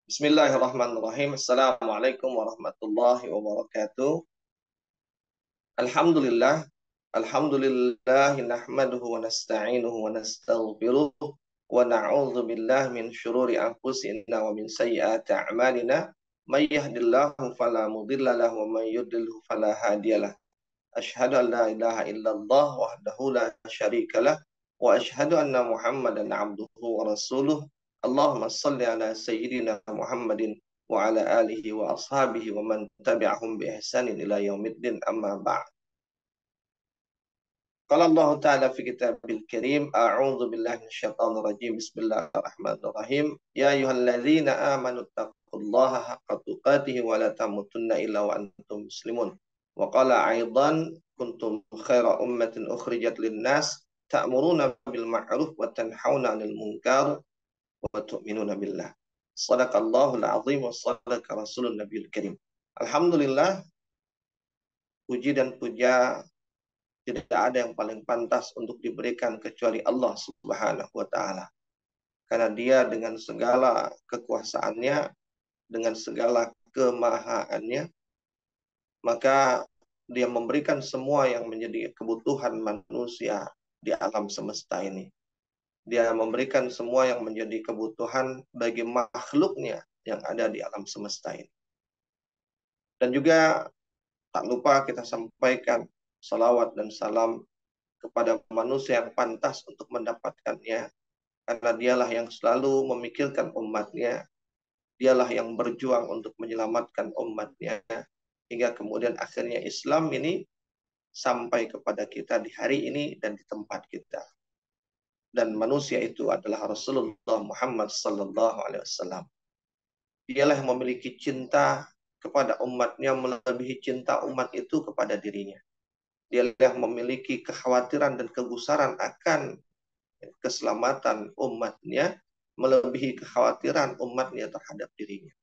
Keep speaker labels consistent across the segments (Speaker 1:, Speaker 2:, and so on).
Speaker 1: Bismillahirrahmanirrahim. Assalamualaikum warahmatullahi wabarakatuh. Alhamdulillah. Alhamdulillah nahmaduhu wa nasta'inuhu wa nastaghfiruh wa na'udzu billahi min syururi anfusina wa min sayyiati a'malina. May yahdihillahu fala mudilla lahu wa may yudlilhu fala hadiyalah. Asyhadu an la ilaha illallah wahdahu la syarikalah wa asyhadu anna Muhammadan abduhu wa rasuluh. Allahumma salli ala sayyidina Muhammadin wa ala alihi wa ashabihi wa man tabi'ahum bi ihsanin ila yaumiddin amma ba'd. Qala Allah Ta'ala fi kitabil karim, a'udzu billahi minasyaitonir rajim. Bismillahirrahmanirrahim. Ya ayyuhalladzina amanu taqullaha haqqa tuqatih wa la tamutunna illa wa antum muslimun. Wa qala aidan kuntum khaira ummatin ukhrijat lin-nas ta'muruna bil ma'ruf wa tanhauna 'anil munkar wa tu'minuna billah. Shadaqallahul azim wa shadaqa rasulun nabiyul karim. Alhamdulillah, puji dan puja tidak ada yang paling pantas untuk diberikan kecuali Allah Subhanahu wa taala. Karena Dia dengan segala kekuasaannya, dengan segala kemahaannya, maka Dia memberikan semua yang menjadi kebutuhan manusia di alam semesta ini. Dia memberikan semua yang menjadi kebutuhan bagi makhluknya yang ada di alam semesta ini. Dan juga tak lupa kita sampaikan salawat dan salam kepada manusia yang pantas untuk mendapatkannya, karena dialah yang selalu memikirkan umatnya, dialah yang berjuang untuk menyelamatkan umatnya, hingga kemudian akhirnya Islam ini sampai kepada kita di hari ini dan di tempat kita. Dan manusia itu adalah Rasulullah Muhammad sallallahu alaihi wasallam. Dialah yang memiliki cinta kepada umatnya melebihi cinta umat itu kepada dirinya. Dia yang memiliki kekhawatiran dan kegusaran akan keselamatan umatnya melebihi kekhawatiran umatnya terhadap dirinya.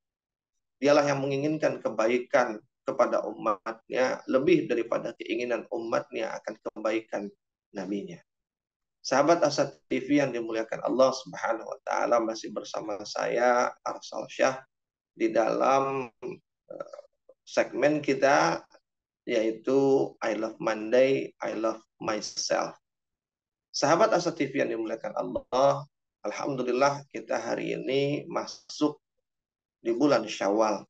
Speaker 1: Dialah yang menginginkan kebaikan kepada umatnya lebih daripada keinginan umatnya akan kebaikan nabinya. Sahabat Asad TV yang dimuliakan Allah Subhanahu wa taala, masih bersama saya Arsal Syah di dalam segmen kita, yaitu I Love Monday, I Love Myself. Sahabat Asa TV yang dimuliakan Allah, alhamdulillah kita hari ini masuk di bulan Syawal.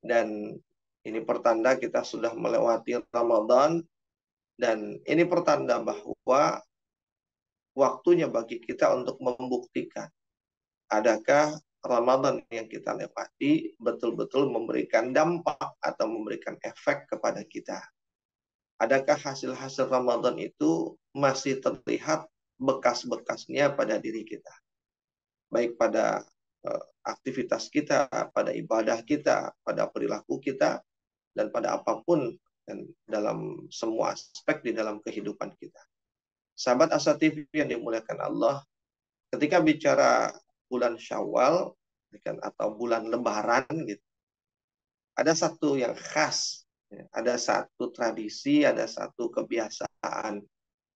Speaker 1: Dan ini pertanda kita sudah melewati Ramadan, dan ini pertanda bahwa waktunya bagi kita untuk membuktikan adakah Ramadan yang kita lewati betul-betul memberikan dampak atau memberikan efek kepada kita. Adakah hasil-hasil Ramadan itu masih terlihat bekas-bekasnya pada diri kita, baik pada aktivitas kita, pada ibadah kita, pada perilaku kita, dan pada apapun dan dalam semua aspek di dalam kehidupan kita. Sahabat Asa TV yang dimuliakan Allah, ketika bicara bulan Syawal atau bulan Lebaran gitu, ada satu yang khas, ada satu tradisi, ada satu kebiasaan,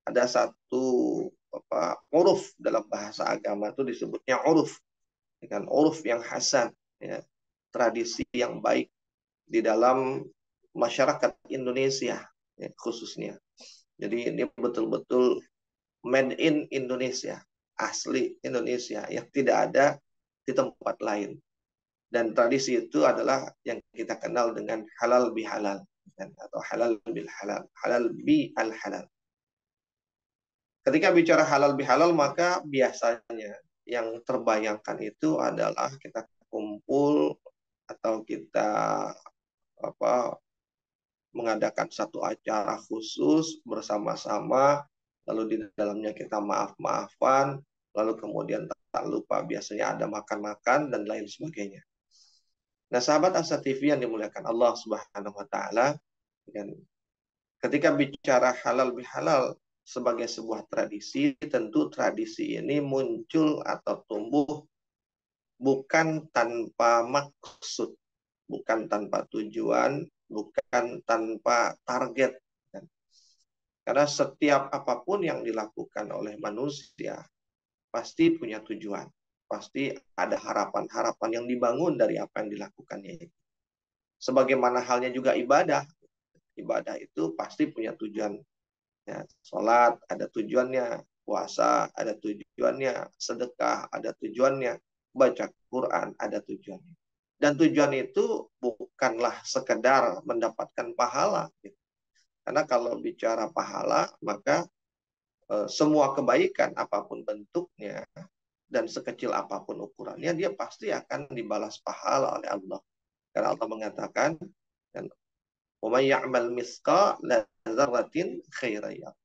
Speaker 1: ada satu uruf dalam bahasa agama itu disebutnya uruf, dengan uruf yang hasan, ya, tradisi yang baik di dalam masyarakat Indonesia, ya, khususnya. Jadi ini betul-betul made in Indonesia, asli Indonesia yang tidak ada di tempat lain. Dan tradisi itu adalah yang kita kenal dengan halal bihalal, atau halal bil halal, halal bi al halal. Ketika bicara halal bihalal, maka biasanya yang terbayangkan itu adalah kita kumpul atau kita mengadakan satu acara khusus bersama-sama, lalu di dalamnya kita maaf-maafan, lalu kemudian tak lupa biasanya ada makan-makan dan lain sebagainya. Nah, sahabat Asa TV yang dimuliakan Allah Subhanahu wa taala, ketika bicara halal bihalal sebagai sebuah tradisi, tentu tradisi ini muncul atau tumbuh bukan tanpa maksud, bukan tanpa tujuan, bukan tanpa target. Karena setiap apapun yang dilakukan oleh manusia pasti punya tujuan. pasti ada harapan-harapan yang dibangun dari apa yang dilakukannya. Sebagaimana halnya juga ibadah. Ibadah itu pasti punya tujuan. Ya, sholat ada tujuannya, puasa ada tujuannya, sedekah ada tujuannya, baca Quran ada tujuannya. Dan tujuan itu bukanlah sekedar mendapatkan pahala. Karena kalau bicara pahala, maka semua kebaikan apapun bentuknya dan sekecil apapun ukurannya, dia pasti akan dibalas pahala oleh Allah. Karena Allah mengatakan, "Wa ya'mal mithqala dzarratin khairan yarah."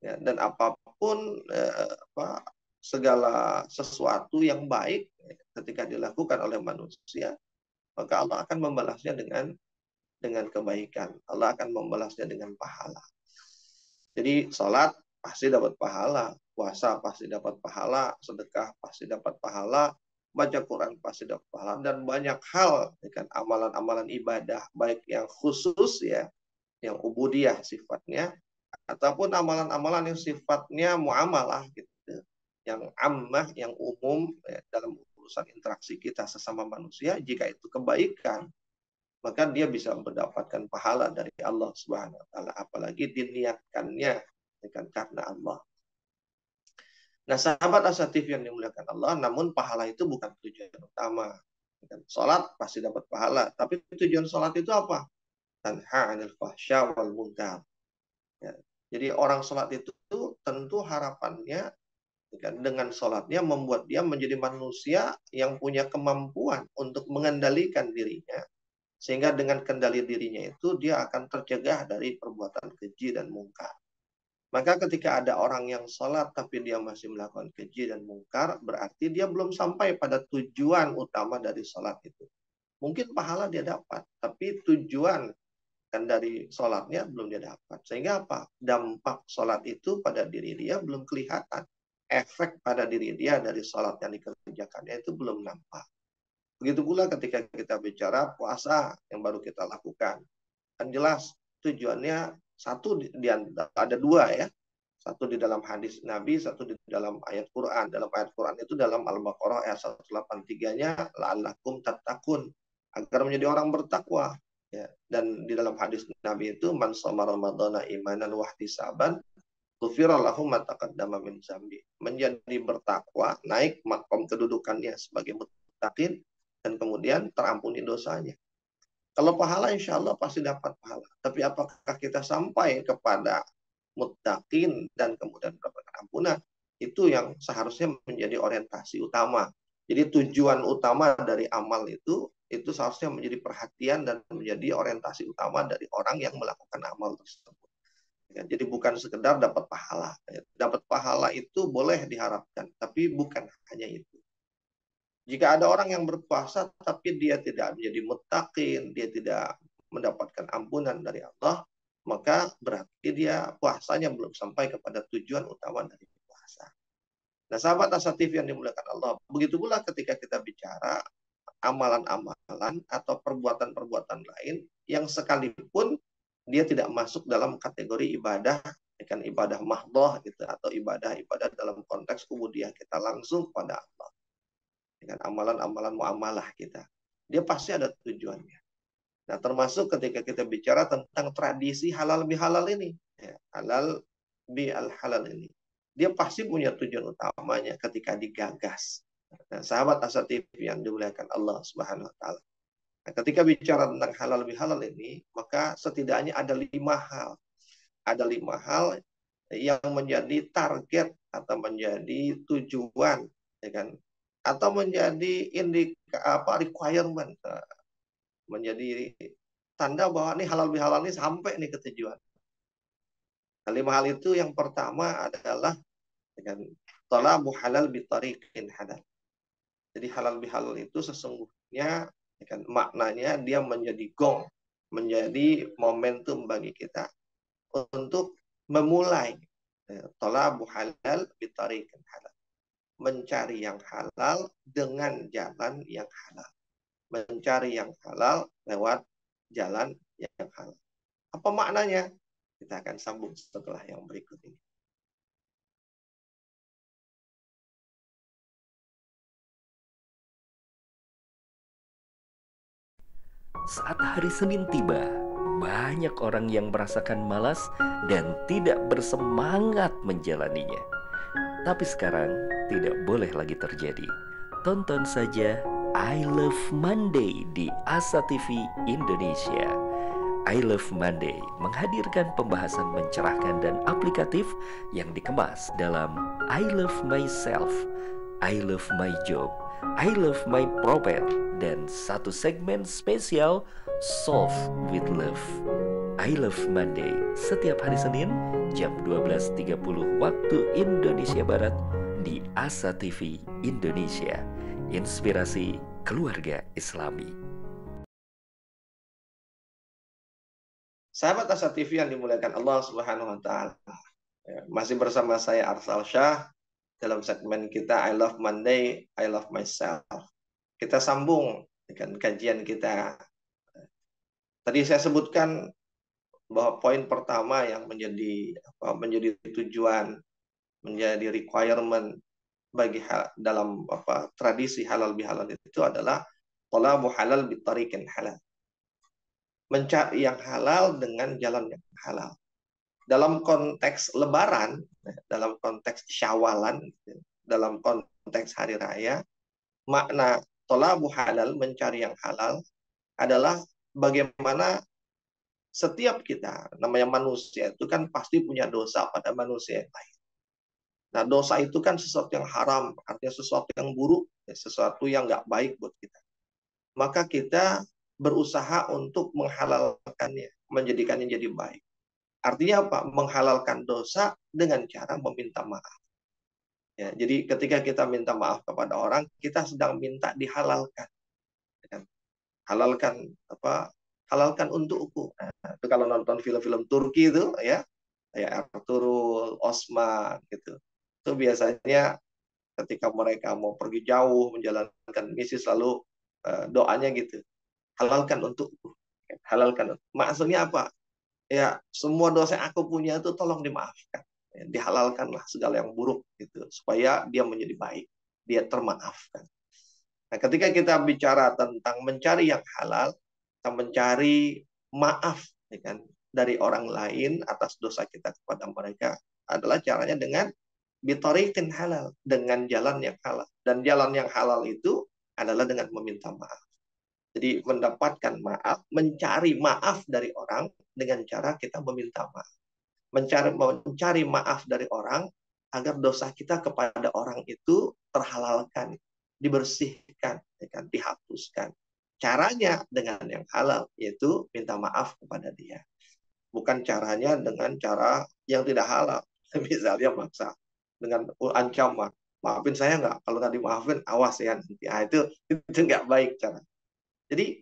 Speaker 1: Ya, dan apapun segala sesuatu yang baik ketika dilakukan oleh manusia, maka Allah akan membalasnya dengan kebaikan. Allah akan membalasnya dengan pahala. Jadi sholat pasti dapat pahala, puasa pasti dapat pahala, sedekah pasti dapat pahala, baca Quran pasti dapat pahala, dan banyak hal kan amalan-amalan ibadah baik yang khusus ya, yang ubudiyah sifatnya, ataupun amalan-amalan yang sifatnya muamalah gitu, yang ammah, yang umum ya, dalam urusan interaksi kita sesama manusia, jika itu kebaikan, maka dia bisa mendapatkan pahala dari Allah Subhanahu wa taala, apalagi diniatkannya kan karena Allah. Nah, sahabat asatif yang dimuliakan Allah, namun pahala itu bukan tujuan utama. Salat pasti dapat pahala, tapi tujuan salat itu apa? Tanha 'anil fahsya wal munkar. Ya. Jadi orang sholat itu tentu harapannya dengan sholatnya membuat dia menjadi manusia yang punya kemampuan untuk mengendalikan dirinya. Sehingga dengan kendali dirinya itu dia akan tercegah dari perbuatan keji dan mungkar. Maka ketika ada orang yang sholat tapi dia masih melakukan keji dan mungkar, berarti dia belum sampai pada tujuan utama dari sholat itu. Mungkin pahala dia dapat, tapi tujuan kan dari sholatnya belum dia dapat. Sehingga apa? Dampak sholat itu pada diri dia belum kelihatan. Efek pada diri dia dari sholat yang dikerjakannya itu belum nampak. Begitu pula ketika kita bicara puasa yang baru kita lakukan. Kan jelas tujuannya satu, ada dua ya. Satu di dalam hadis Nabi, satu di dalam ayat Quran. Dalam ayat Quran itu dalam Al-Baqarah ayat 183-nya, la'allakum tattaqun, agar menjadi orang bertakwa. Ya. Dan di dalam hadis Nabi itu, man shoma ramadhana imanan wahtisaban, ghufira lahu ma taqaddama min dzambi. Menjadi bertakwa, naik makom kedudukannya sebagai muttaqin, dan kemudian terampuni dosanya. Kalau pahala insya Allah pasti dapat pahala. Tapi apakah kita sampai kepada muttaqin dan kemudian mendapatkan ampunan? Itu yang seharusnya menjadi orientasi utama. Jadi tujuan utama dari amal itu seharusnya menjadi perhatian dan menjadi orientasi utama dari orang yang melakukan amal tersebut. Ya, jadi bukan sekedar dapat pahala. Dapat pahala itu boleh diharapkan, tapi bukan hanya itu. Jika ada orang yang berpuasa tapi dia tidak menjadi muttaqin, dia tidak mendapatkan ampunan dari Allah, maka berarti dia puasanya belum sampai kepada tujuan utama dari puasa. Nah, sahabat asatif yang dimuliakan Allah, begitu pula ketika kita bicara amalan-amalan atau perbuatan-perbuatan lain yang sekalipun dia tidak masuk dalam kategori ibadah, kan ibadah mahdhah gitu, atau ibadah-ibadah dalam konteks ubudiyah kita langsung kepada Allah. Dengan amalan-amalan muamalah kita. Dia pasti ada tujuannya. Nah, termasuk ketika kita bicara tentang tradisi halal bihalal ini. Ya, halal bial halal ini. Dia pasti punya tujuan utamanya ketika digagas. Nah, sahabat asatif yang dimuliakan Allah Subhanahu wa taala. Nah, ketika bicara tentang halal bihalal ini, maka setidaknya ada 5 hal. Ada 5 hal yang menjadi target atau menjadi tujuan, ya kan? Atau menjadi requirement, menjadi tanda bahwa ini halal bihalal ini sampai nih ke tujuan. Nah, 5 hal itu yang pertama adalah dengan talabu halal bitariqin halal. Jadi halal bihalal itu sesungguhnya kan, maknanya dia menjadi gong, menjadi momentum bagi kita untuk memulai talabu halal bitariqin halal. Mencari yang halal dengan jalan yang halal. Mencari yang halal lewat jalan yang halal. Apa maknanya? Kita akan sambung setelah yang berikut ini.
Speaker 2: Saat hari Senin tiba, banyak orang yang merasakan malas dan tidak bersemangat menjalaninya. Tapi sekarang tidak boleh lagi terjadi. Tonton saja I Love Monday di Asa TV Indonesia. I Love Monday menghadirkan pembahasan mencerahkan dan aplikatif yang dikemas dalam I Love Myself, I Love My Job, I Love My Profile, dan satu segmen spesial Solve with Love. I Love Monday setiap hari Senin jam 12.30 waktu Indonesia Barat di Asa TV Indonesia. Inspirasi keluarga Islami.
Speaker 1: Sahabat Asa TV yang dimuliakan Allah Subhanahu wa taala. Masih bersama saya Arsal Shah dalam segmen kita I Love Monday, I Love Myself. Kita sambung dengan kajian kita. Tadi saya sebutkan bahwa poin pertama yang menjadi tujuan, menjadi requirement bagi dalam tradisi halal bihalal itu adalah talabu halal bitariqin halal. Mencari yang halal dengan jalan yang halal. Dalam konteks lebaran, dalam konteks syawalan, dalam konteks hari raya, makna talabu halal, mencari yang halal, adalah bagaimana setiap kita, namanya manusia, itu kan pasti punya dosa pada manusia yang lain. Nah, dosa itu kan sesuatu yang haram, artinya sesuatu yang buruk, sesuatu yang nggak baik buat kita. Maka kita berusaha untuk menghalalkannya, menjadikannya jadi baik. Artinya apa? Menghalalkan dosa dengan cara meminta maaf. Ya, jadi ketika kita minta maaf kepada orang, kita sedang minta dihalalkan. Halalkan untukku. Nah, itu kalau nonton film-film Turki itu ya, kayak Ertuğrul, Osman gitu. Itu biasanya ketika mereka mau pergi jauh menjalankan misi selalu doanya gitu. Halalkan untukku. Halalkan. Maksudnya apa? Ya, semua dosa yang aku punya itu tolong dimaafkan. Ya, dihalalkanlah segala yang buruk gitu supaya dia menjadi baik, dia termaafkan. Nah, ketika kita bicara tentang mencari yang halal, kita mencari maaf ya kan, dari orang lain atas dosa kita kepada mereka adalah caranya dengan bitariqin halal, dengan jalan yang halal. Dan jalan yang halal itu adalah dengan meminta maaf. Jadi mendapatkan maaf, mencari maaf dari orang dengan cara kita meminta maaf. Mencari maaf dari orang agar dosa kita kepada orang itu terhalalkan, dibersihkan, dihapuskan. Caranya dengan yang halal, yaitu minta maaf kepada dia. Bukan caranya dengan cara yang tidak halal. Misalnya maksa dengan ancaman, maafin saya nggak, kalau nggak dimaafin awas ya nanti. Nah, itu nggak baik cara. Jadi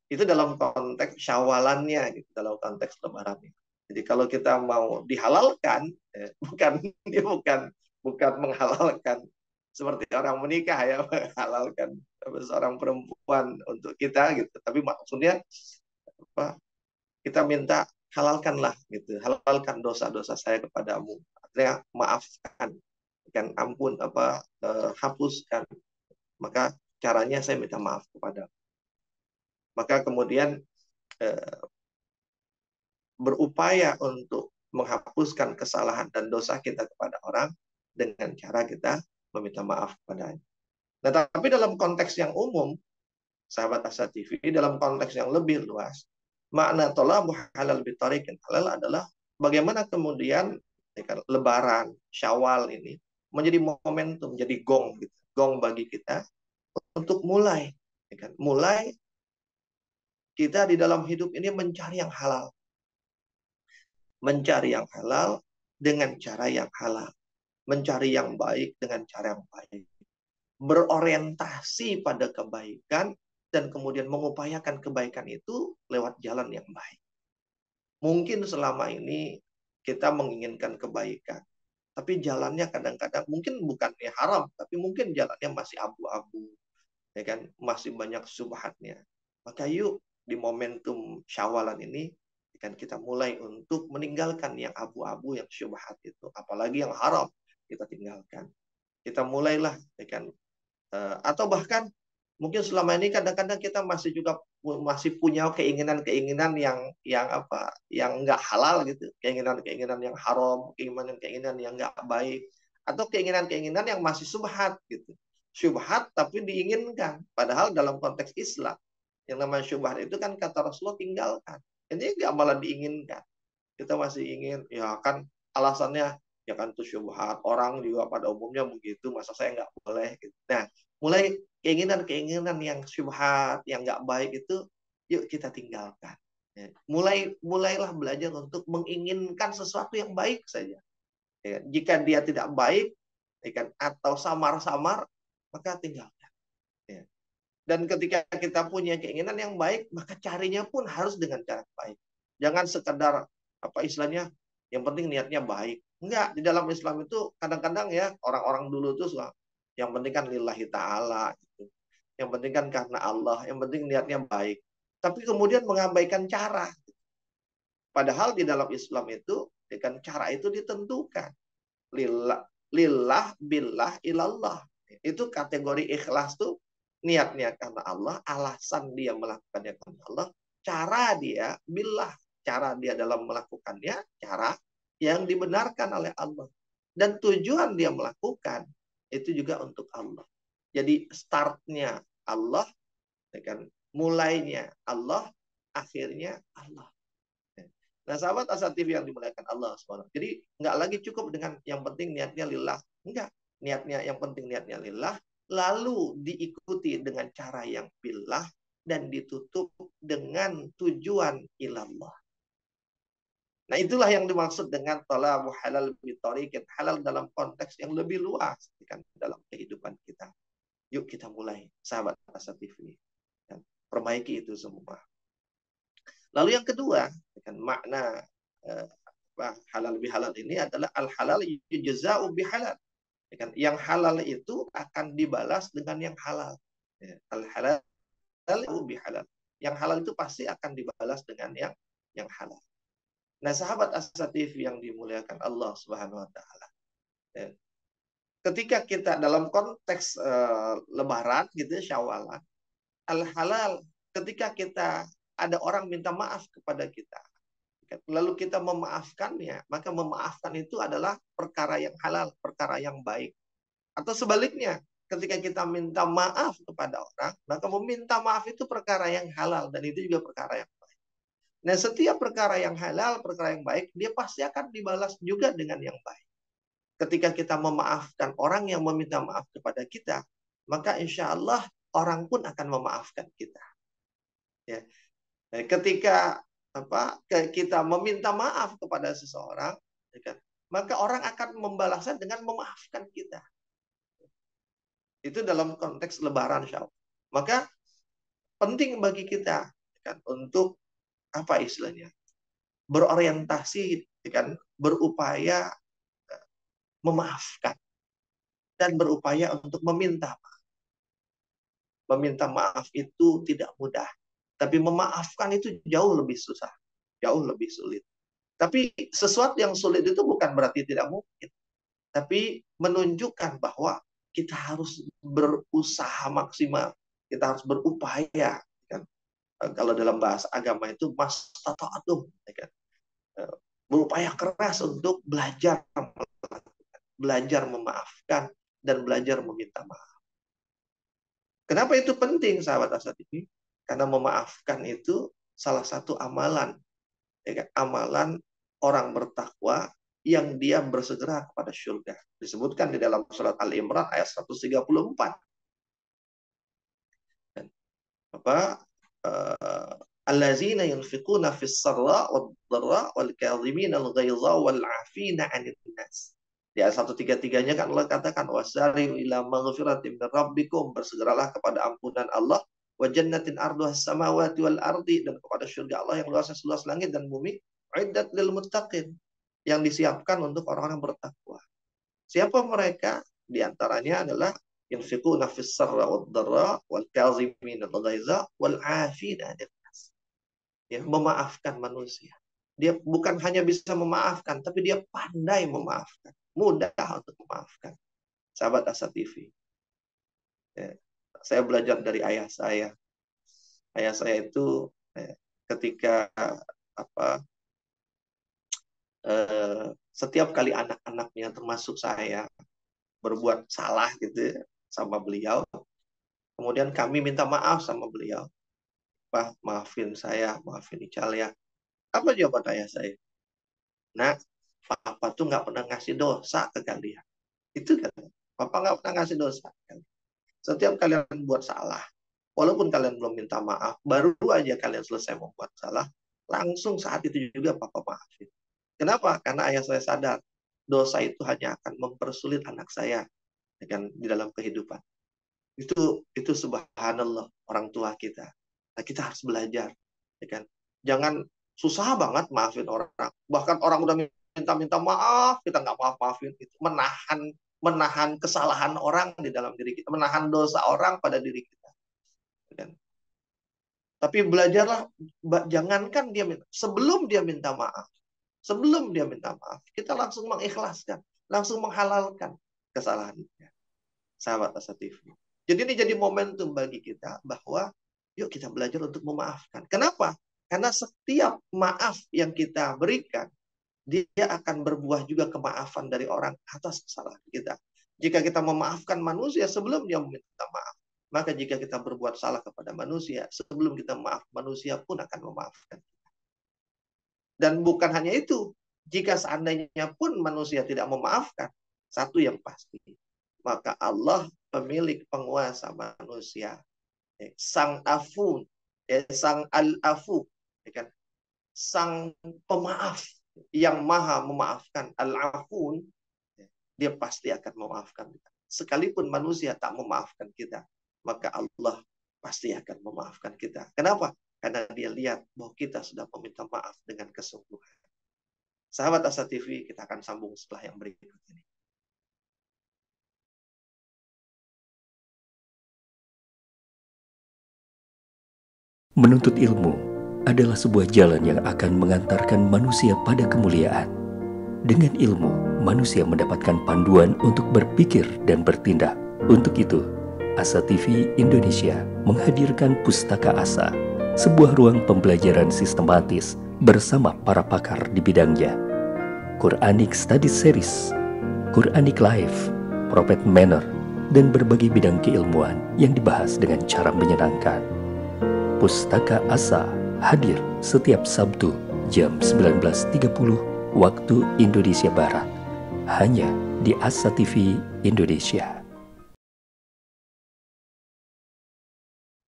Speaker 1: itu dalam konteks syawalannya, gitu, dalam konteks lebarannya. Jadi kalau kita mau dihalalkan, bukan menghalalkan seperti orang menikah ya, menghalalkan seorang perempuan untuk kita gitu. Tapi maksudnya apa? Kita minta halalkanlah gitu, halalkan dosa-dosa saya kepadamu. Artinya maafkan, kan ampun hapuskan. Maka caranya saya minta maaf kepada. Maka kemudian berupaya untuk menghapuskan kesalahan dan dosa kita kepada orang dengan cara kita meminta maaf kepadanya. Nah, tapi dalam konteks yang umum, sahabat Asa TV, dalam konteks yang lebih luas, makna talabu halal bitariqin halal adalah bagaimana kemudian lebaran, syawal ini menjadi momentum, menjadi gong, gitu. Gong bagi kita untuk mulai kita di dalam hidup ini mencari yang halal. Mencari yang halal dengan cara yang halal. Mencari yang baik dengan cara yang baik. Berorientasi pada kebaikan dan kemudian mengupayakan kebaikan itu lewat jalan yang baik. Mungkin selama ini kita menginginkan kebaikan, tapi jalannya kadang-kadang mungkin bukannya haram, tapi mungkin jalannya masih abu-abu, ya kan, masih banyak subhatnya. Maka yuk di momentum syawalan ini kan kita mulai untuk meninggalkan yang abu-abu, yang syubhat itu, apalagi yang haram kita tinggalkan. Kita mulailah, ya kan, atau bahkan Mungkin selama ini kadang-kadang kita masih punya keinginan-keinginan yang apa, yang nggak halal gitu, keinginan-keinginan yang haram, keinginan-keinginan yang nggak baik, atau keinginan-keinginan yang masih syubhat gitu. Syubhat tapi diinginkan, padahal dalam konteks Islam yang namanya syubhat itu kan kata Rasulullah tinggalkan. Ini nggak malah diinginkan. Kita masih ingin, ya kan alasannya ya kan itu syubhat, orang juga pada umumnya begitu, masa saya nggak boleh gitu. Nah, mulai keinginan-keinginan yang syubhat, yang nggak baik itu, yuk kita tinggalkan. Ya, mulailah belajar untuk menginginkan sesuatu yang baik saja. Ya, jika dia tidak baik, ya kan, atau samar-samar, maka tinggalkan. Ya. Dan ketika kita punya keinginan yang baik, maka carinya pun harus dengan cara baik. Jangan sekedar apa istilahnya, yang penting niatnya baik. Enggak, di dalam Islam itu kadang-kadang ya orang-orang dulu tuh yang penting kan lillahi ta'ala gitu. Yang penting kan karena Allah, yang penting niatnya baik. Tapi kemudian mengabaikan cara. Padahal di dalam Islam itu dengan cara itu ditentukan. Lillah, lillah, billah, ilallah. Itu kategori ikhlas tuh niatnya karena Allah, alasan dia melakukannya karena Allah, cara dia billah, cara dia dalam melakukannya, cara yang dibenarkan oleh Allah. Dan tujuan dia melakukan itu juga untuk Allah. Jadi startnya Allah, ya kan? Mulainya Allah, akhirnya Allah. Nah, sahabat Asa TV yang dimuliakan Allah SWT. Jadi, nggak lagi cukup dengan yang penting niatnya lillah. Enggak. Niatnya, yang penting niatnya lillah. Lalu diikuti dengan cara yang billah. Dan ditutup dengan tujuan ilallah. Nah, itulah yang dimaksud dengan talabu halal bitariqin halal dalam konteks yang lebih luas. Kan, dalam kehidupan kita. Yuk kita mulai, sahabat Asa TV. Dan perbaiki itu semua. Lalu yang kedua, kan makna halal bihalal ini adalah al halal yujza'u bihalal. Yang halal itu akan dibalas dengan yang halal. Al halal bihalal. Yang halal itu pasti akan dibalas dengan yang halal. Nah, sahabat Asa TV yang dimuliakan Allah Subhanahu wa taala. Ketika kita dalam konteks lebaran gitu, Syawalan, al halal ketika kita ada orang minta maaf kepada kita, lalu kita memaafkannya, maka memaafkan itu adalah perkara yang halal, perkara yang baik. Atau sebaliknya, ketika kita minta maaf kepada orang, maka meminta maaf itu perkara yang halal, dan itu juga perkara yang baik. Nah, setiap perkara yang halal, perkara yang baik, dia pasti akan dibalas juga dengan yang baik. Ketika kita memaafkan orang yang meminta maaf kepada kita, maka insya Allah orang pun akan memaafkan kita. Ya. Ketika kita meminta maaf kepada seseorang, maka orang akan membalasnya dengan memaafkan kita. Itu dalam konteks lebaran, insya Allah. Maka penting bagi kita kan, untuk apa istilahnya, berorientasi, kan, berupaya memaafkan dan berupaya untuk meminta maaf. Meminta maaf itu tidak mudah. Tapi memaafkan itu jauh lebih susah, jauh lebih sulit. Tapi sesuatu yang sulit itu bukan berarti tidak mungkin. Tapi menunjukkan bahwa kita harus berusaha maksimal. Kita harus berupaya. Kan? Kalau dalam bahasa agama itu mastata'atum. Kan? Berupaya keras untuk belajar memaafkan dan belajar meminta maaf. Kenapa itu penting, sahabat Asa TV? Karena memaafkan itu salah satu amalan, ya kan? Amalan orang bertakwa yang dia bersegera kepada surga. Disebutkan di dalam surat Al-Imran ayat 134. Allazina yunfiquna fis sarra wad dharra wal kadhimina al ghaidha wal 'afina 'anil nas. Di ayat 133-nya kan Allah katakan wasari'u ila maghfiratin min rabbikum, bersegeralah kepada ampunan Allah, wa jannatin arduhas samawati wal ardi, dan kepada surga Allah yang luasnya seluas langit dan bumi, uiddat lil muttaqin, yang disiapkan untuk orang-orang bertakwa. Siapa mereka? Di antaranya adalah yunfiquna fis sarra wad dharra wal kadhimina al ghaidha wal 'afina 'anil nas. Ya, memaafkan manusia. Dia bukan hanya bisa memaafkan, tapi dia pandai memaafkan. Mudah untuk memaafkan. Sahabat Asa TV. Ya. Saya belajar dari ayah saya. Ayah saya itu ketika apa setiap kali anak-anaknya termasuk saya berbuat salah gitu ya, sama beliau, kemudian kami minta maaf sama beliau, Pak maafin saya, maafin Ical ya. Apa jawaban ayah saya? Nah, Papa tuh nggak pernah ngasih dosa ke kalian. Itu kan, Papa nggak pernah ngasih dosa. Setiap kalian buat salah, walaupun kalian belum minta maaf, baru aja kalian selesai membuat salah, langsung saat itu juga Papa maafin. Kenapa? Karena ayah saya sadar, dosa itu hanya akan mempersulit anak saya dengan di dalam kehidupan. Itu subhanallah orang tua kita. Nah, kita harus belajar, ya kan? Jangan susah banget maafin orang. Bahkan orang udah minta-minta maaf, kita nggak maafin. Itu menahan kesalahan orang di dalam diri kita, menahan dosa orang pada diri kita. Ya kan? Tapi belajarlah, jangankan dia minta, sebelum dia minta maaf, kita langsung mengikhlaskan, langsung menghalalkan kesalahannya. Sahabat Asa TV. Jadi ini jadi momentum bagi kita bahwa yuk kita belajar untuk memaafkan. Kenapa? Karena setiap maaf yang kita berikan, dia akan berbuah juga kemaafan dari orang atas kesalahan kita. Jika kita memaafkan manusia sebelum dia meminta maaf, maka jika kita berbuat salah kepada manusia, sebelum kita maaf, manusia pun akan memaafkan. Dan bukan hanya itu, jika seandainya pun manusia tidak memaafkan, satu yang pasti, maka Allah pemilik penguasa manusia, sang afu, sang al-afu, kan? Sang pemaaf yang maha memaafkan, al-afun, dia pasti akan memaafkan kita. Sekalipun manusia tak memaafkan kita, maka Allah pasti akan memaafkan kita. Kenapa? Karena dia lihat bahwa kita sudah meminta maaf dengan kesungguhan. Sahabat Asa TV, kita akan sambung setelah yang berikut ini.
Speaker 2: Menuntut ilmu adalah sebuah jalan yang akan mengantarkan manusia pada kemuliaan. Dengan ilmu, manusia mendapatkan panduan untuk berpikir dan bertindak. Untuk itu, Asa TV Indonesia menghadirkan Pustaka Asa, sebuah ruang pembelajaran sistematis bersama para pakar di bidangnya. Quranic Study Series, Quranic Life, Prophet Manner, dan berbagai bidang keilmuan yang dibahas dengan cara menyenangkan. Pustaka Asa hadir setiap Sabtu jam 19.30 waktu Indonesia Barat, hanya di Asa TV Indonesia.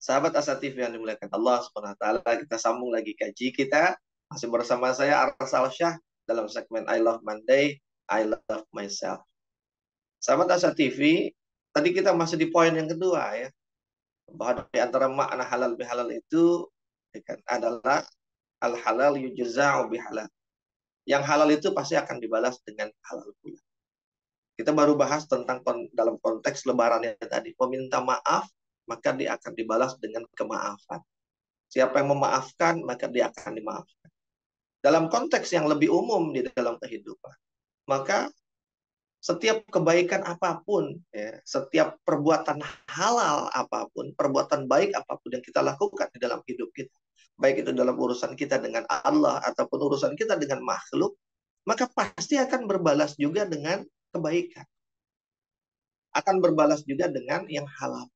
Speaker 1: Sahabat Asa TV yang dimuliakan Allah SWT, kita sambung lagi kaji kita. Masih bersama saya Aras Al-Syah dalam segmen I Love Monday, I Love Myself. Sahabat Asa TV, tadi kita masih di poin yang kedua ya. Bahwa di antara makna halal bihalal itu adalah al-halal yujza'u bihalal. Yang halal itu pasti akan dibalas dengan halal pula. Kita baru bahas tentang dalam konteks lebaran yang tadi. Meminta maaf, maka dia akan dibalas dengan kemaafan. Siapa yang memaafkan, maka dia akan dimaafkan. Dalam konteks yang lebih umum di dalam kehidupan, maka setiap kebaikan apapun, ya, setiap perbuatan halal apapun, perbuatan baik apapun yang kita lakukan di dalam hidup kita, baik itu dalam urusan kita dengan Allah ataupun urusan kita dengan makhluk, maka pasti akan berbalas juga dengan kebaikan. Akan berbalas juga dengan yang halal.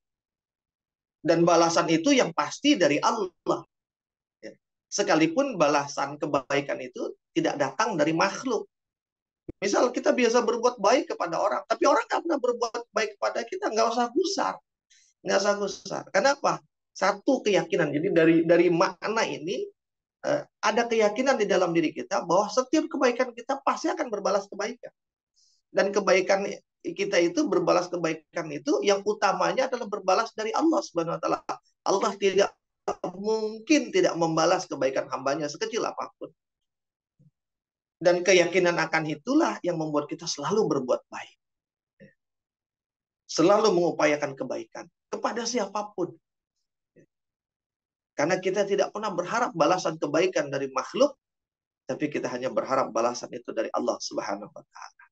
Speaker 1: Dan balasan itu yang pasti dari Allah. Ya. Sekalipun balasan kebaikan itu tidak datang dari makhluk. Misal kita biasa berbuat baik kepada orang, tapi orang nggak pernah berbuat baik kepada kita, nggak usah gusar. Nggak usah gusar. Kenapa? Satu keyakinan. Jadi dari makna ini, ada keyakinan di dalam diri kita bahwa setiap kebaikan kita pasti akan berbalas kebaikan. Dan kebaikan kita itu, berbalas kebaikan itu, yang utamanya adalah berbalas dari Allah Subhanahu wa Ta'ala. Allah tidak mungkin tidak membalas kebaikan hambanya sekecil apapun. Dan keyakinan akan itulah yang membuat kita selalu berbuat baik. Selalu mengupayakan kebaikan kepada siapapun. Karena kita tidak pernah berharap balasan kebaikan dari makhluk, tapi kita hanya berharap balasan itu dari Allah Subhanahu wa Ta'ala.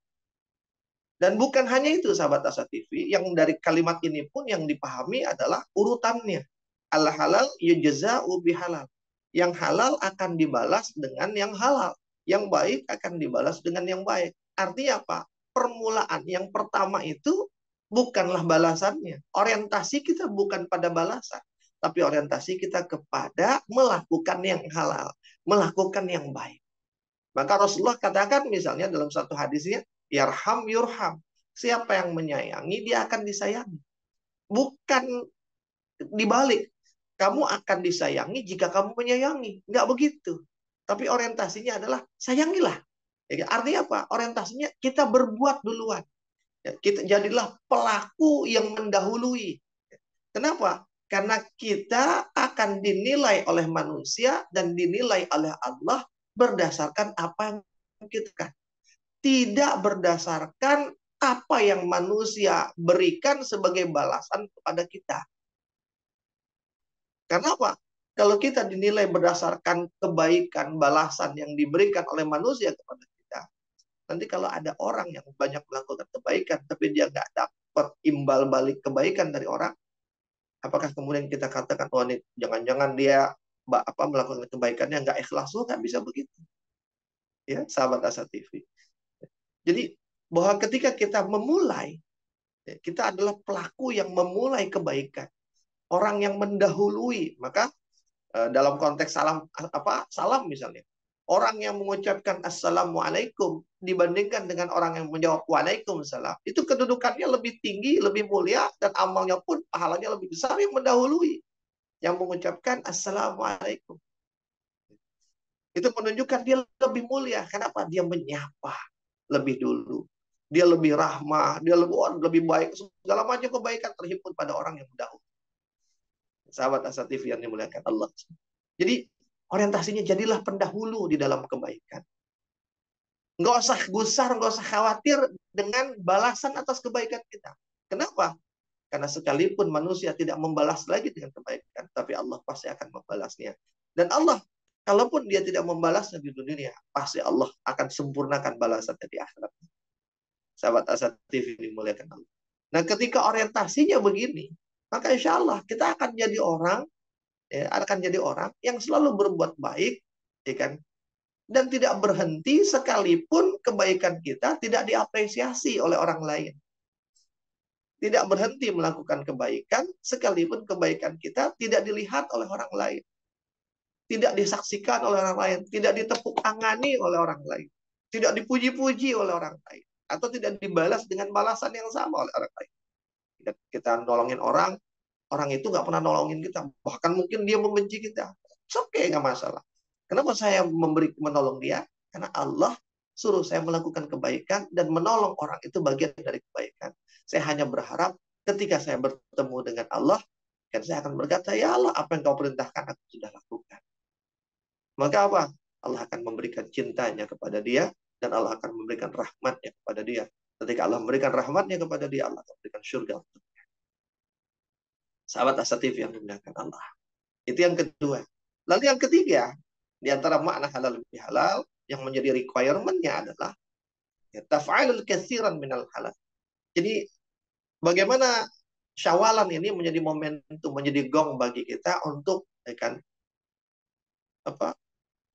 Speaker 1: Dan bukan hanya itu sahabat Asa TV, yang dari kalimat ini pun yang dipahami adalah urutannya. Al halal yujza'u bihalal. Yang halal akan dibalas dengan yang halal. Yang baik akan dibalas dengan yang baik. Artinya apa? Permulaan yang pertama itu bukanlah balasannya. Orientasi kita bukan pada balasan, tapi orientasi kita kepada melakukan yang halal, melakukan yang baik. Maka Rasulullah katakan misalnya dalam satu hadisnya, yarham yurham. Siapa yang menyayangi, dia akan disayangi. Bukan dibalik. Kamu akan disayangi jika kamu menyayangi. Enggak begitu. Tapi orientasinya adalah sayangilah. Ya, artinya apa? Orientasinya kita berbuat duluan. Ya, kita jadilah pelaku yang mendahului. Kenapa? Karena kita akan dinilai oleh manusia dan dinilai oleh Allah berdasarkan apa yang kita lakukan. Tidak berdasarkan apa yang manusia berikan sebagai balasan kepada kita. Karena apa? Kalau kita dinilai berdasarkan kebaikan, balasan yang diberikan oleh manusia kepada kita, nanti kalau ada orang yang banyak melakukan kebaikan, tapi dia nggak dapat imbal balik kebaikan dari orang, apakah kemudian kita katakan, oh ini jangan-jangan dia melakukan kebaikannya nggak ikhlas? Loh, nggak bisa begitu. Ya, sahabat Asa TV. Jadi bahwa ketika kita memulai, kita adalah pelaku yang memulai kebaikan, orang yang mendahului. Maka dalam konteks salam misalnya, orang yang mengucapkan assalamualaikum dibandingkan dengan orang yang menjawab waalaikumsalam, itu kedudukannya lebih tinggi, lebih mulia, dan amalnya pun pahalanya lebih besar yang mendahului yang mengucapkan assalamualaikum. Itu menunjukkan dia lebih mulia. Kenapa? Dia menyapa lebih dulu. Dia lebih rahmah, dia lebih baik. Segala macam kebaikan terhimpun pada orang yang mendahului. Sahabat Asa TV yang dimuliakan Allah. Jadi orientasinya jadilah pendahulu di dalam kebaikan. Nggak usah gusar, nggak usah khawatir dengan balasan atas kebaikan kita. Kenapa? Karena sekalipun manusia tidak membalas lagi dengan kebaikan, tapi Allah pasti akan membalasnya. Dan Allah, kalaupun dia tidak membalasnya di dunia, pasti Allah akan sempurnakan balasannya di akhirat. Sahabat Asa TV dimuliakan Allah. Nah, ketika orientasinya begini, maka insya Allah kita akan jadi orang, yang selalu berbuat baik, ya kan? Dan tidak berhenti sekalipun kebaikan kita tidak diapresiasi oleh orang lain. Tidak berhenti melakukan kebaikan sekalipun kebaikan kita tidak dilihat oleh orang lain. Tidak disaksikan oleh orang lain. Tidak ditepuk tangani oleh orang lain. Tidak dipuji-puji oleh orang lain. Atau tidak dibalas dengan balasan yang sama oleh orang lain. Kita nolongin orang itu nggak pernah nolongin kita. Bahkan mungkin dia membenci kita. Oke, nggak masalah. Kenapa saya menolong dia? Karena Allah suruh saya melakukan kebaikan dan menolong orang itu bagian dari kebaikan. Saya hanya berharap ketika saya bertemu dengan Allah, dan saya akan berkata, ya Allah, apa yang kau perintahkan aku sudah lakukan. Maka apa? Allah akan memberikan cintanya kepada dia, dan Allah akan memberikan rahmatnya kepada dia. Ketika Allah memberikan rahmatnya kepada dia, Allah akan memberikan surga untuknya. Sahabat Asa TV yang dimuliakan Allah. Itu yang kedua. Lalu yang ketiga, di antara makna halal lebih halal, yang menjadi requirement-nya adalah taf'alul katsiran minal halal. Jadi bagaimana Syawalan ini menjadi momentum, menjadi gong bagi kita untuk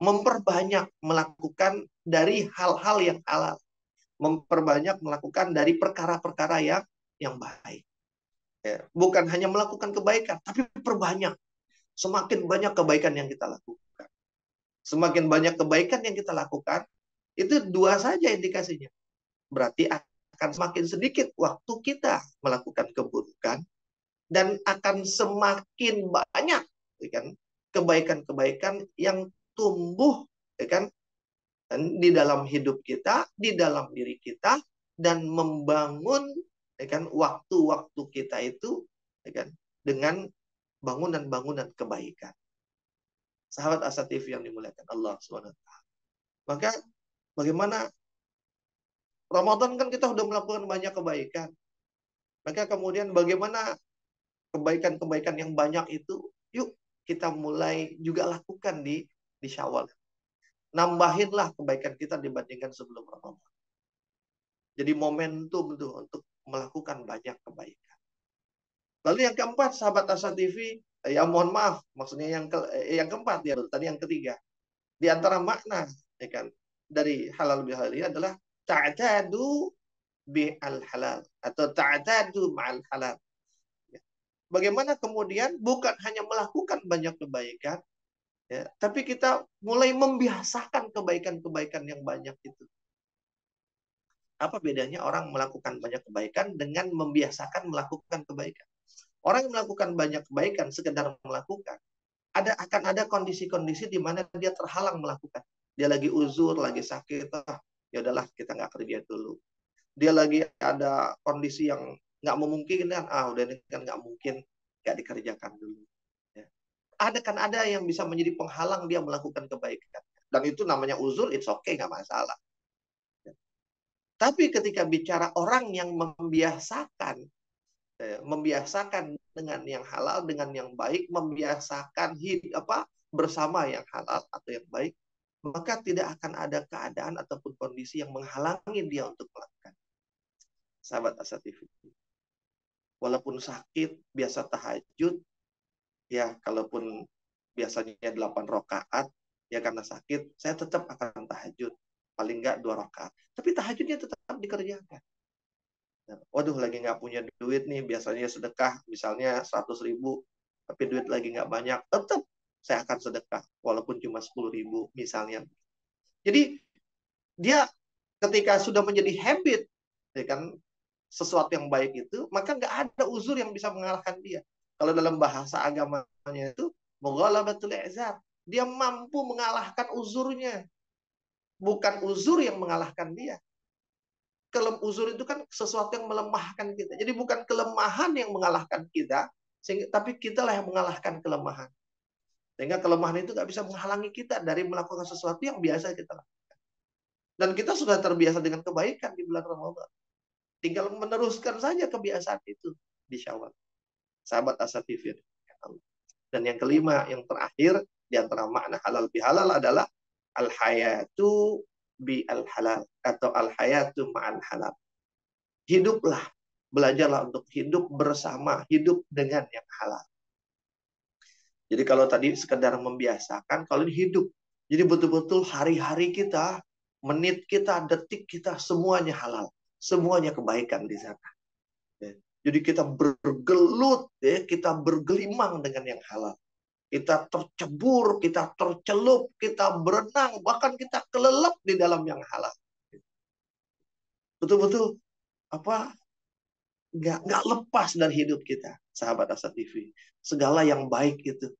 Speaker 1: memperbanyak melakukan dari hal-hal yang halal, memperbanyak melakukan dari perkara-perkara yang baik. Ya, bukan hanya melakukan kebaikan, tapi perbanyak. Semakin banyak kebaikan yang kita lakukan, semakin banyak kebaikan yang kita lakukan, itu dua saja indikasinya. Berarti akan semakin sedikit waktu kita melakukan keburukan, dan akan semakin banyak kebaikan-kebaikan yang tumbuh di dalam hidup kita, di dalam diri kita, dan membangun waktu-waktu kita itu dengan bangunan-bangunan kebaikan. Sahabat Asa TV yang dimuliakan Allah SWT. Maka bagaimana Ramadan kan kita sudah melakukan banyak kebaikan. Maka kemudian bagaimana kebaikan-kebaikan yang banyak itu, yuk kita mulai juga lakukan di Syawal. Nambahinlah kebaikan kita dibandingkan sebelum Ramadan. Jadi momentum tuh untuk melakukan banyak kebaikan. Lalu yang keempat, sahabat Asa TV, ya mohon maaf, maksudnya yang keempat ya, tadi yang ketiga. Di antara makna ya kan dari halal bihalal ini adalah ta'tadu bi al halal atau ta'tadu ma'al halal. Bagaimana kemudian bukan hanya melakukan banyak kebaikan, ya, tapi kita mulai membiasakan kebaikan-kebaikan yang banyak itu. Apa bedanya orang melakukan banyak kebaikan dengan membiasakan melakukan kebaikan? Orang yang melakukan banyak kebaikan sekedar melakukan, akan ada kondisi-kondisi di mana dia terhalang melakukan. Dia lagi uzur, lagi sakit, ya udahlah kita nggak kerja dulu. Dia lagi ada kondisi yang nggak memungkinkan, udah ini kan nggak mungkin, nggak dikerjakan dulu. Ya. Ada yang bisa menjadi penghalang dia melakukan kebaikan. Dan itu namanya uzur, it's okay, nggak masalah. Ya. Tapi ketika bicara orang yang membiasakan dengan yang halal, dengan yang baik, membiasakan bersama yang halal atau yang baik, maka tidak akan ada keadaan ataupun kondisi yang menghalangi dia untuk melakukan. Sahabat Asa TV, walaupun sakit, biasa tahajud, ya kalaupun biasanya 8 rakaat, ya karena sakit, saya tetap akan tahajud. Paling nggak 2 rakaat. Tapi tahajudnya tetap dikerjakan. Waduh, lagi nggak punya duit nih, biasanya sedekah, misalnya 100.000, tapi duit lagi nggak banyak, tetap saya akan sedekah, walaupun cuma 10.000, misalnya. Jadi, dia ketika sudah menjadi habit, ya kan, sesuatu yang baik itu, maka nggak ada uzur yang bisa mengalahkan dia. Kalau dalam bahasa agamanya itu, mughalabatul i'zar, dia mampu mengalahkan uzurnya. Bukan uzur yang mengalahkan dia. Uzur itu kan sesuatu yang melemahkan kita. Jadi bukan kelemahan yang mengalahkan kita, tapi kitalah yang mengalahkan kelemahan. Sehingga kelemahan itu nggak bisa menghalangi kita dari melakukan sesuatu yang biasa kita lakukan. Dan kita sudah terbiasa dengan kebaikan di bulan Ramadan. Tinggal meneruskan saja kebiasaan itu di Syawal. Sahabat Asa TV. Dan yang kelima, yang terakhir, di antara makna halal bihalal adalah al-hayatu bi al-halal atau al-hayatu ma'al halal. Hiduplah, belajarlah untuk hidup bersama, hidup dengan yang halal. Jadi kalau tadi sekedar membiasakan, kalau ini hidup. Jadi betul-betul hari-hari kita, menit kita, detik kita, semuanya halal. Semuanya kebaikan di sana. Jadi kita bergelut, kita bergelimang dengan yang halal. Kita tercebur, kita tercelup, kita berenang, bahkan kita kelelep di dalam yang halal. Betul-betul nggak lepas dari hidup kita, sahabat Asa TV. Segala yang baik itu.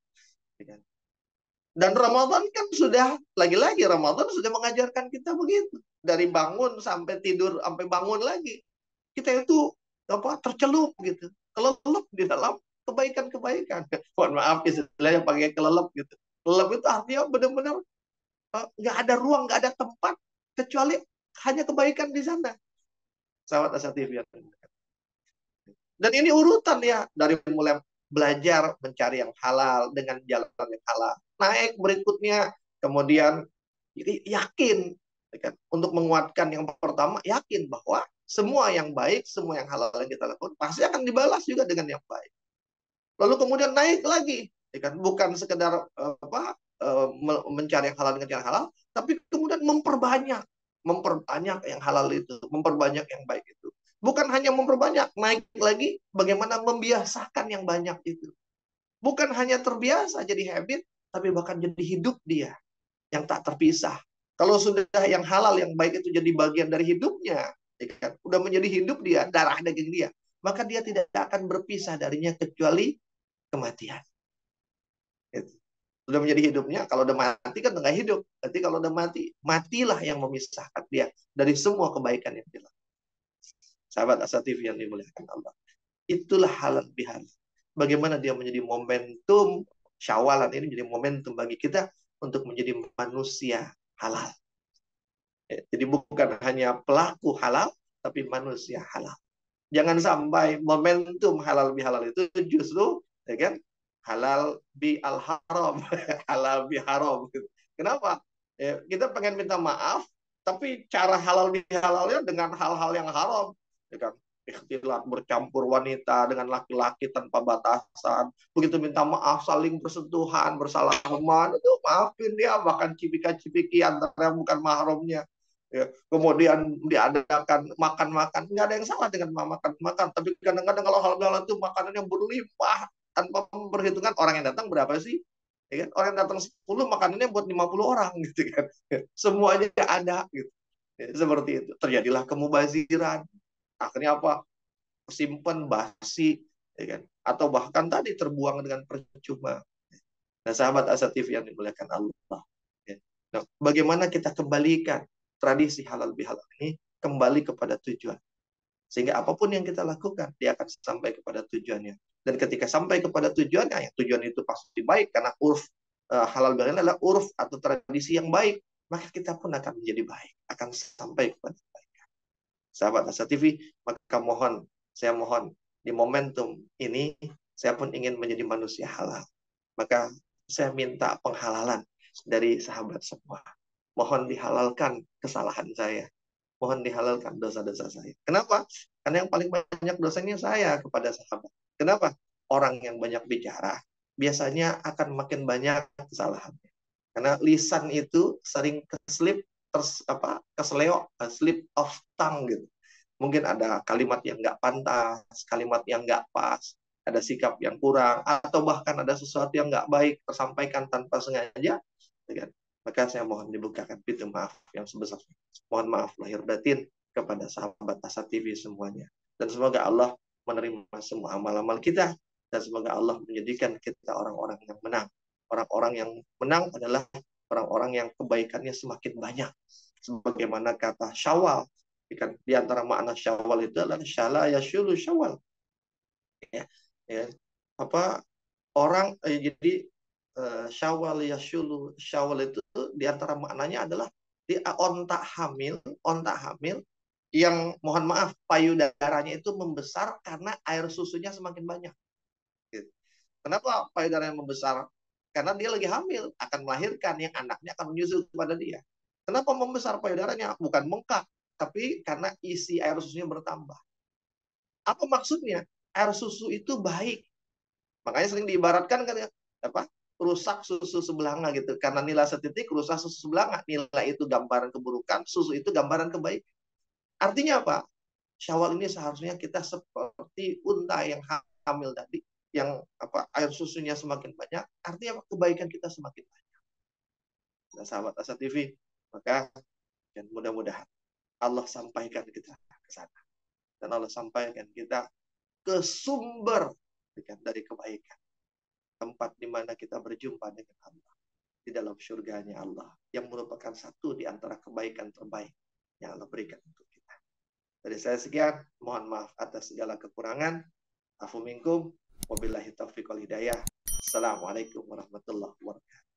Speaker 1: Dan Ramadan kan sudah, lagi-lagi Ramadan sudah mengajarkan kita begitu. Dari bangun sampai tidur, sampai bangun lagi. Kita itu tercelup gitu. Kelelep di dalam kebaikan-kebaikan. Mohon maaf istilahnya pakai kelelep gitu. Kelelep itu artinya benar-benar nggak ada ruang, nggak ada tempat kecuali hanya kebaikan di sana. Sahabat Asa TV. Dan ini urutan ya, dari mulai belajar mencari yang halal dengan jalan yang halal. Naik berikutnya, kemudian yakin. Untuk menguatkan yang pertama, yakin bahwa semua yang baik, semua yang halal yang kita lakukan, pasti akan dibalas juga dengan yang baik. Lalu kemudian naik lagi. Bukan sekedar mencari yang halal dengan yang halal, tapi kemudian memperbanyak yang halal itu, memperbanyak yang baik itu. Bukan hanya memperbanyak, naik lagi bagaimana membiasakan yang banyak itu. Bukan hanya terbiasa jadi habit, tapi bahkan jadi hidup dia yang tak terpisah. Kalau sudah yang halal, yang baik itu jadi bagian dari hidupnya, udah menjadi hidup dia, darah daging dia, maka dia tidak akan berpisah darinya kecuali kematian. Sudah menjadi hidupnya, kalau udah mati kan nggak hidup. Berarti kalau udah mati, matilah yang memisahkan dia dari semua kebaikan yang dilakukan. Sahabat Asa TV yang dimuliakan Allah. Itulah halal bihalal. Bagaimana dia menjadi momentum, Syawalan ini menjadi momentum bagi kita untuk menjadi manusia halal. Jadi bukan hanya pelaku halal, tapi manusia halal. Jangan sampai momentum halal bihalal itu justru halal bi al haram, halal bi haram. Kenapa? Kita pengen minta maaf, Tapi cara halal bihalalnya dengan hal-hal yang haram, ya kan? Ikhtilat, bercampur wanita dengan laki-laki tanpa batasan. Begitu minta maaf, saling bersentuhan, bersalaman, itu maafin dia, bahkan cipika-cipiki antara yang bukan mahramnya. Ya. Kemudian diadakan makan-makan, nggak ada yang salah dengan makan-makan, tapi kadang-kadang kalau hal-hal itu makanan yang berlimpah tanpa memperhitungkan orang yang datang berapa sih, ya kan? Orang yang datang 10 makanannya buat 50 orang gitu kan. Semuanya ada gitu. Ya, seperti itu. Terjadilah kemubaziran. Akhirnya apa? Simpan basi, ya kan? Atau bahkan tadi terbuang dengan percuma. Nah, sahabat asatif yang dimuliakan Allah. Ya. Nah, bagaimana kita kembalikan tradisi halal bihalal ini kembali kepada tujuan. Sehingga apapun yang kita lakukan, dia akan sampai kepada tujuannya. Dan ketika sampai kepada tujuannya, ya tujuan itu pasti baik, karena urf halal bihalal adalah urf atau tradisi yang baik, maka kita pun akan menjadi baik, akan sampai kepada kebaikan. Sahabat Asa TV, maka saya mohon di momentum ini, saya pun ingin menjadi manusia halal. Maka saya minta penghalalan dari sahabat semua. Mohon dihalalkan kesalahan saya. Mohon dihalalkan dosa-dosa saya. Kenapa? Karena yang paling banyak dosanya saya kepada sahabat. Kenapa? Orang yang banyak bicara biasanya akan makin banyak kesalahannya. Karena lisan itu sering keslip, kesleo, slip of tongue gitu. Mungkin ada kalimat yang nggak pantas, kalimat yang nggak pas, ada sikap yang kurang, atau bahkan ada sesuatu yang nggak baik tersampaikan tanpa sengaja. Maka saya mohon dibukakan pintu maaf yang sebesar. Mohon maaf lahir batin kepada sahabat Asa TV semuanya. Dan semoga Allah menerima semua amal-amal kita. Dan semoga Allah menjadikan kita orang-orang yang menang. Orang-orang yang menang adalah orang-orang yang kebaikannya semakin banyak. Sebagaimana kata Syawal. Di antara makna Syawal itu adalah syala yashulu Syawal. Ya, ya. Apa orang jadi Syawal yashulu Syawal itu di antara maknanya adalah di onta hamil yang mohon maaf payudaranya itu membesar karena air susunya semakin banyak. Gitu. Kenapa payudaranya membesar? Karena dia lagi hamil, akan melahirkan, yang anaknya akan menyusu kepada dia. Kenapa membesar payudaranya? Bukan bengkak, tapi karena isi air susunya bertambah. Apa maksudnya? Air susu itu baik. Makanya sering diibaratkan kan ya, apa? Rusak susu sebelanga gitu. Karena nilai setitik rusak susu sebelanga. Nilai itu gambaran keburukan, susu itu gambaran kebaikan. Artinya apa? Syawal ini seharusnya kita seperti unta yang hamil tadi, yang air susunya semakin banyak, artinya kebaikan kita semakin banyak. Nah, sahabat Asa TV, maka dan mudah-mudahan Allah sampaikan kita ke sana. Dan Allah sampaikan kita ke sumber dari kebaikan. Tempat di mana kita berjumpa dengan Allah. Di dalam surganya Allah. Yang merupakan satu di antara kebaikan terbaik yang Allah berikan untuk kita. Dari saya sekian. Mohon maaf atas segala kekurangan. Afu minkum. Wabillahi taufiq wal hidayah. Assalamualaikum warahmatullahi wabarakatuh.